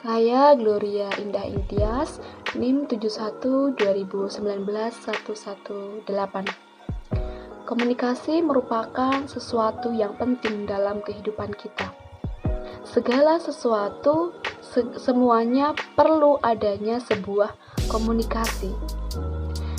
Saya Gloria Indah Intias, NIM 7120191118. Komunikasi merupakan sesuatu yang penting dalam kehidupan kita. Segala sesuatu, semuanya perlu adanya sebuah komunikasi.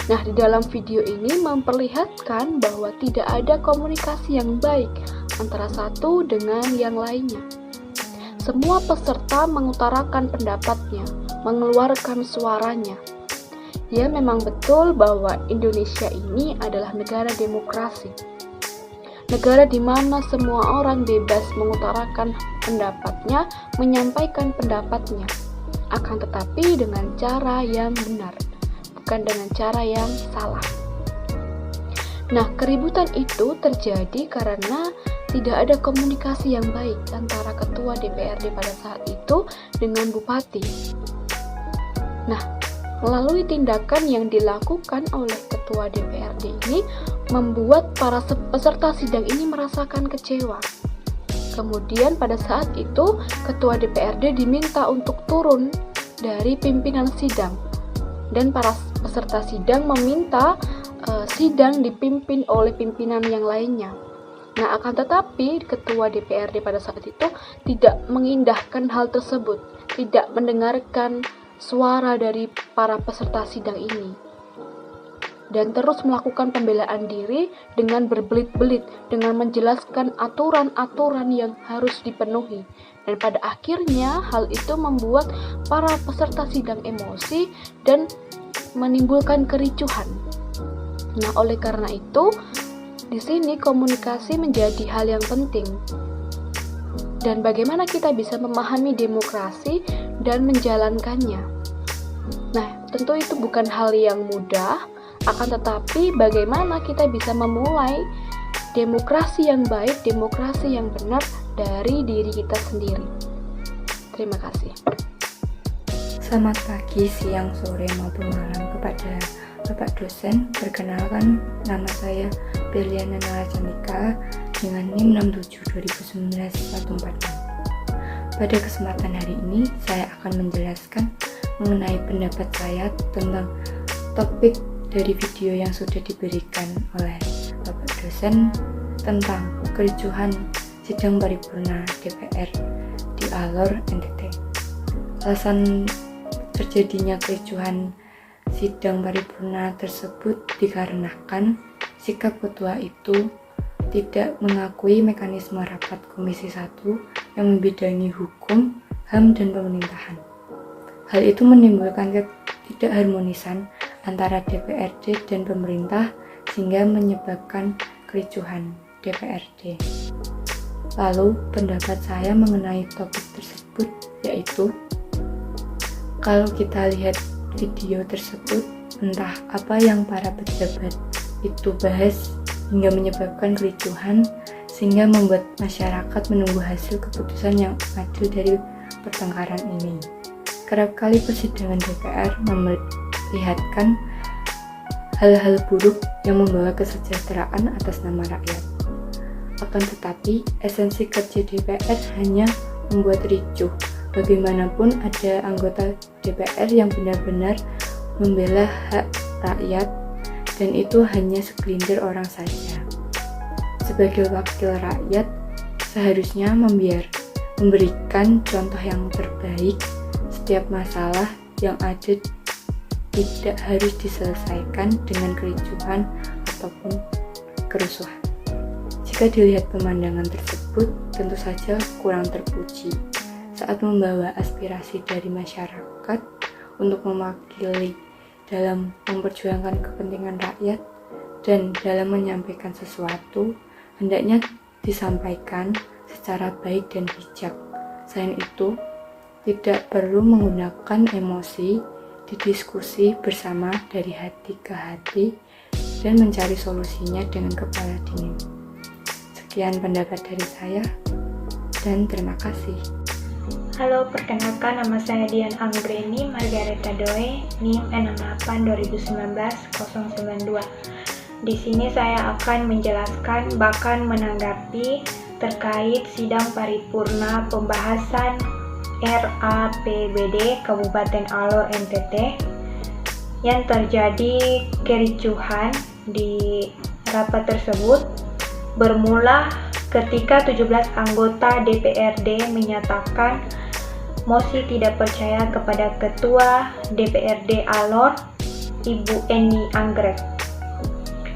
Nah, di dalam video ini memperlihatkan bahwa tidak ada komunikasi yang baik antara satu dengan yang lainnya. Semua peserta mengutarakan pendapatnya, mengeluarkan suaranya. Ya, memang betul bahwa Indonesia ini adalah negara demokrasi. Negara di mana semua orang bebas mengutarakan pendapatnya, menyampaikan pendapatnya. Akan tetapi dengan cara yang benar, bukan dengan cara yang salah. Nah, keributan itu terjadi karena tidak ada komunikasi yang baik antara ketua DPRD pada saat itu dengan bupati. Nah, melalui tindakan yang dilakukan oleh ketua DPRD ini membuat para peserta sidang ini merasakan kecewa. Kemudian pada saat itu ketua DPRD diminta untuk turun dari pimpinan sidang dan para peserta sidang meminta sidang dipimpin oleh pimpinan yang lainnya. Nah, akan tetapi ketua DPRD pada saat itu tidak mengindahkan hal tersebut, tidak mendengarkan suara dari para peserta sidang ini, dan terus melakukan pembelaan diri dengan berbelit-belit, dengan menjelaskan aturan-aturan yang harus dipenuhi. Dan pada akhirnya hal itu membuat para peserta sidang emosi dan menimbulkan kericuhan. Nah, oleh karena itu, di sini komunikasi menjadi hal yang penting. Dan bagaimana kita bisa memahami demokrasi dan menjalankannya. Nah, tentu itu bukan hal yang mudah, akan tetapi bagaimana kita bisa memulai demokrasi yang baik, demokrasi yang benar dari diri kita sendiri. Terima kasih. Selamat pagi, siang, sore, maupun malam kepada Bapak dosen. Perkenalkan, nama saya Berliana Nalacanika dengan NIM 67201914. Pada kesempatan hari ini, saya akan menjelaskan mengenai pendapat saya tentang topik dari video yang sudah diberikan oleh Bapak dosen tentang kericuhan sidang paripurna DPR di Alor, NTT. Alasan terjadinya kericuhan sidang paripurna tersebut dikarenakan sikap ketua itu tidak mengakui mekanisme rapat Komisi 1 yang membidangi hukum, HAM, dan pemerintahan. Hal itu menimbulkan ketidakharmonisan antara DPRD dan pemerintah sehingga menyebabkan kericuhan DPRD. Lalu pendapat saya mengenai topik tersebut yaitu, kalau kita lihat video tersebut, entah apa yang para pejabat itu bahas hingga menyebabkan kericuhan sehingga membuat masyarakat menunggu hasil keputusan yang adil dari pertengkaran ini. Kerap kali persidangan DPR memperlihatkan hal-hal buruk yang membawa kesejahteraan atas nama rakyat. Akan tetapi, esensi kerja DPR hanya membuat ricuh. Bagaimanapun ada anggota DPR yang benar-benar membela hak rakyat, dan itu hanya segelintir orang saja. Sebagai wakil rakyat, seharusnya memberikan contoh yang terbaik. Setiap masalah yang ada tidak harus diselesaikan dengan kericuhan ataupun kerusuhan. Jika dilihat pemandangan tersebut, tentu saja kurang terpuji. Saat membawa aspirasi dari masyarakat untuk mewakili dalam memperjuangkan kepentingan rakyat dan dalam menyampaikan sesuatu, hendaknya disampaikan secara baik dan bijak. Selain itu, tidak perlu menggunakan emosi, didiskusi bersama dari hati ke hati dan mencari solusinya dengan kepala dingin. Sekian pendapat dari saya dan terima kasih. Halo, perkenalkan nama saya Dian Anggreni Margareta Doe, NIM 68-2019-092. Di sini saya akan menjelaskan bahkan menanggapi terkait sidang paripurna pembahasan RAPBD Kabupaten Alor NTT yang terjadi kericuhan di rapat tersebut bermula ketika 17 anggota DPRD menyatakan mosi tidak percaya kepada Ketua DPRD Alor, Ibu Eni Anggrek.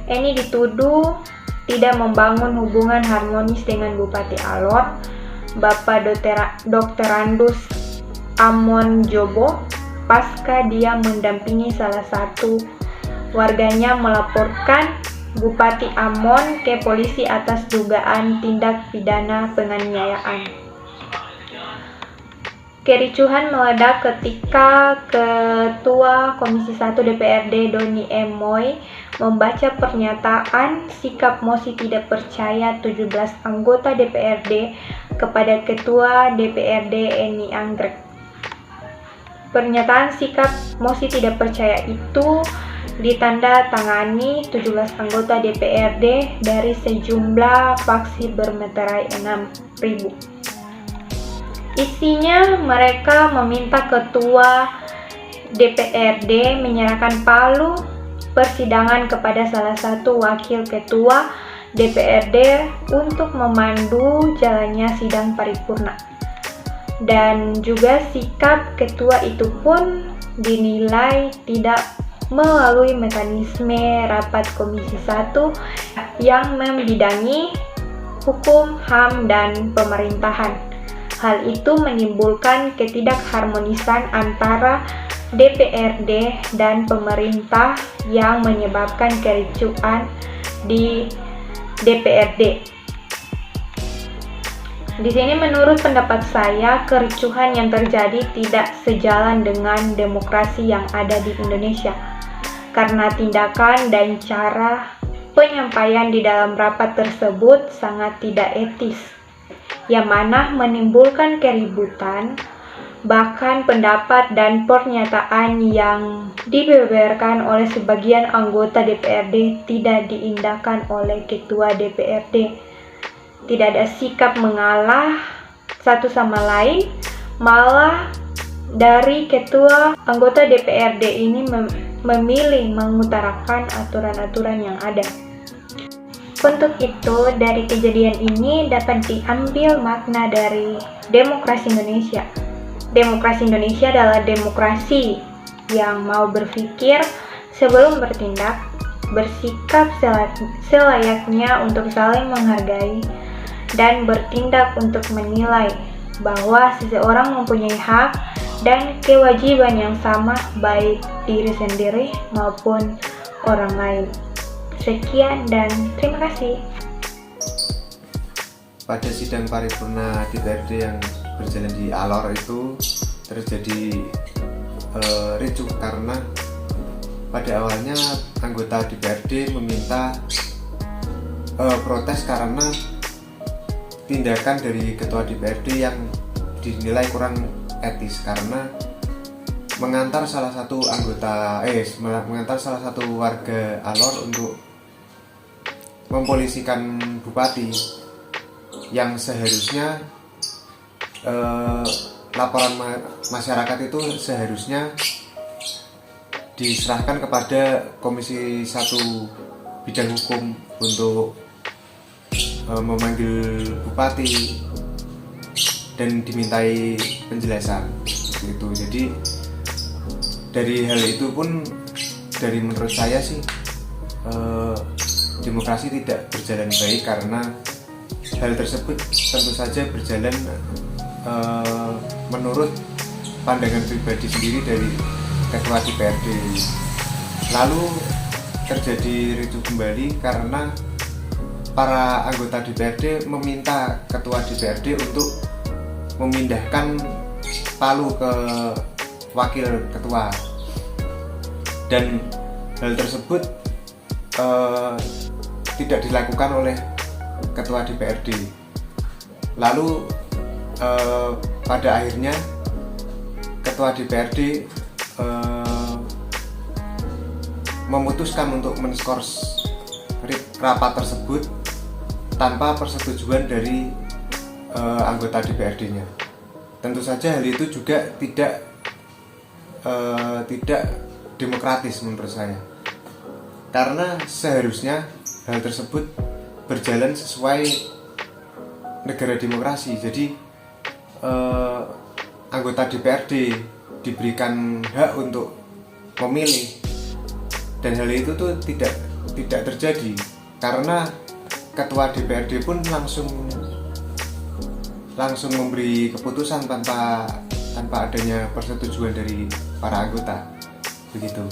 Eni dituduh tidak membangun hubungan harmonis dengan Bupati Alor, Bapak Dr. Andus Amon Jobo, pasca dia mendampingi salah satu warganya melaporkan Bupati Amon ke polisi atas dugaan tindak pidana penganiayaan. Kericuhan meledak ketika Ketua Komisi 1 DPRD Doni M. Moy membaca pernyataan sikap mosi tidak percaya 17 anggota DPRD kepada Ketua DPRD Eni Anggrek. Pernyataan sikap mosi tidak percaya itu ditanda tangani 17 anggota DPRD dari sejumlah faksi bermeterai 6.000. Isinya mereka meminta Ketua DPRD menyerahkan palu persidangan kepada salah satu wakil Ketua DPRD untuk memandu jalannya sidang paripurna. Dan juga sikap Ketua itu pun dinilai tidak melalui mekanisme rapat Komisi 1 yang membidangi hukum, HAM, dan pemerintahan. Hal itu menimbulkan ketidakharmonisan antara DPRD dan pemerintah yang menyebabkan kericuhan di DPRD. Di sini menurut pendapat saya, kericuhan yang terjadi tidak sejalan dengan demokrasi yang ada di Indonesia. Karena tindakan dan cara penyampaian di dalam rapat tersebut sangat tidak etis, yang mana menimbulkan keributan, bahkan pendapat dan pernyataan yang dibeberkan oleh sebagian anggota DPRD tidak diindahkan oleh Ketua DPRD. Tidak ada sikap mengalah satu sama lain, malah dari Ketua anggota DPRD ini memilih mengutarakan aturan-aturan yang ada. Untuk itu, dari kejadian ini dapat diambil makna dari demokrasi Indonesia. Demokrasi Indonesia adalah demokrasi yang mau berpikir sebelum bertindak, bersikap selayaknya untuk saling menghargai, dan bertindak untuk menilai bahwa seseorang mempunyai hak dan kewajiban yang sama baik diri sendiri maupun orang lain. Sekian dan terima kasih. Pada sidang paripurna DPRD yang berjalan di Alor itu terjadi ricuh karena pada awalnya anggota DPRD meminta protes karena tindakan dari Ketua DPRD yang dinilai kurang etis karena mengantar salah satu warga Alor untuk mempolisikan bupati yang seharusnya laporan masyarakat itu seharusnya diserahkan kepada Komisi 1 Bidang Hukum untuk memanggil bupati dan dimintai penjelasan itu. Jadi dari hal itu pun dari menurut saya sih demokrasi tidak berjalan baik karena hal tersebut tentu saja berjalan menurut pandangan pribadi sendiri dari Ketua DPRD. Lalu terjadi ricuh kembali karena para anggota DPRD meminta Ketua DPRD untuk memindahkan palu ke wakil ketua, dan hal tersebut tidak dilakukan oleh Ketua DPRD. Lalu pada akhirnya Ketua DPRD memutuskan untuk menskors rapat tersebut tanpa persetujuan dari anggota DPRD-nya. tentu saja hal itu juga tidak demokratis menurut saya, karena seharusnya hal tersebut berjalan sesuai negara demokrasi. Jadi anggota DPRD diberikan hak untuk memilih, dan hal itu tuh tidak terjadi karena ketua DPRD pun langsung memberi keputusan tanpa adanya persetujuan dari para anggota. Begitu.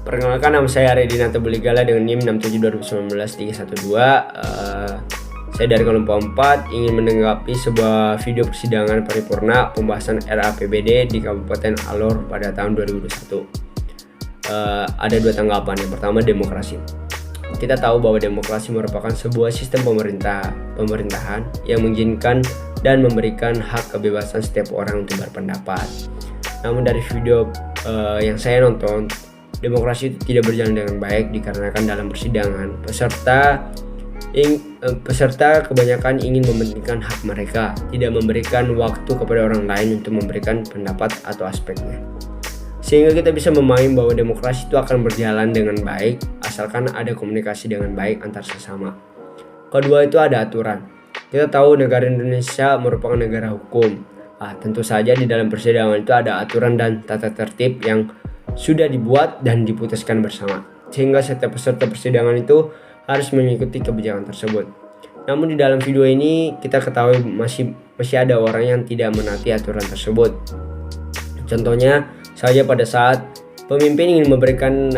Perkenalkan, nama saya Redinata Buligala dengan NIM 67 2019 312. Saya dari kelompok 4 ingin menanggapi sebuah video persidangan paripurna pembahasan RAPBD di Kabupaten Alor pada tahun 2021. Ada dua tanggapan. Yang pertama, demokrasi. Kita tahu bahwa demokrasi merupakan sebuah sistem pemerintahan yang mengizinkan dan memberikan hak kebebasan setiap orang untuk berpendapat. Namun dari video yang saya nonton, demokrasi itu tidak berjalan dengan baik dikarenakan dalam persidangan peserta kebanyakan ingin mementingkan hak mereka, tidak memberikan waktu kepada orang lain untuk memberikan pendapat atau aspeknya. Sehingga kita bisa memahami bahwa demokrasi itu akan berjalan dengan baik asalkan ada komunikasi dengan baik antar sesama. Kedua, itu ada aturan. Kita tahu negara Indonesia merupakan negara hukum. Tentu saja di dalam persidangan itu ada aturan dan tata tertib yang sudah dibuat dan diputuskan bersama, sehingga setiap peserta persidangan itu harus mengikuti kebijakan tersebut. Namun di dalam video ini kita ketahui masih ada orang yang tidak menaati aturan tersebut. Contohnya saja pada saat pemimpin ingin memberikan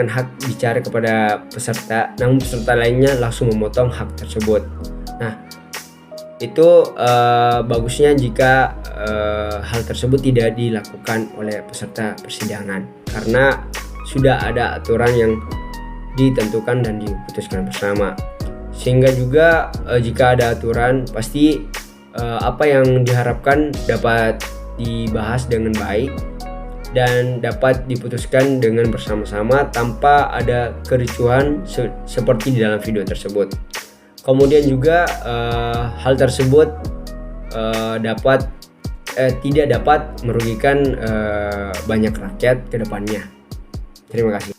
hak bicara kepada peserta, namun peserta lainnya langsung memotong hak tersebut. Nah, itu bagusnya jika hal tersebut tidak dilakukan oleh peserta persidangan, karena sudah ada aturan yang ditentukan dan diputuskan bersama. Sehingga juga jika ada aturan, pasti apa yang diharapkan dapat dibahas dengan baik dan dapat diputuskan dengan bersama-sama tanpa ada kericuhan seperti di dalam video tersebut. Kemudian juga hal tersebut tidak dapat merugikan banyak rakyat ke depannya. Terima kasih.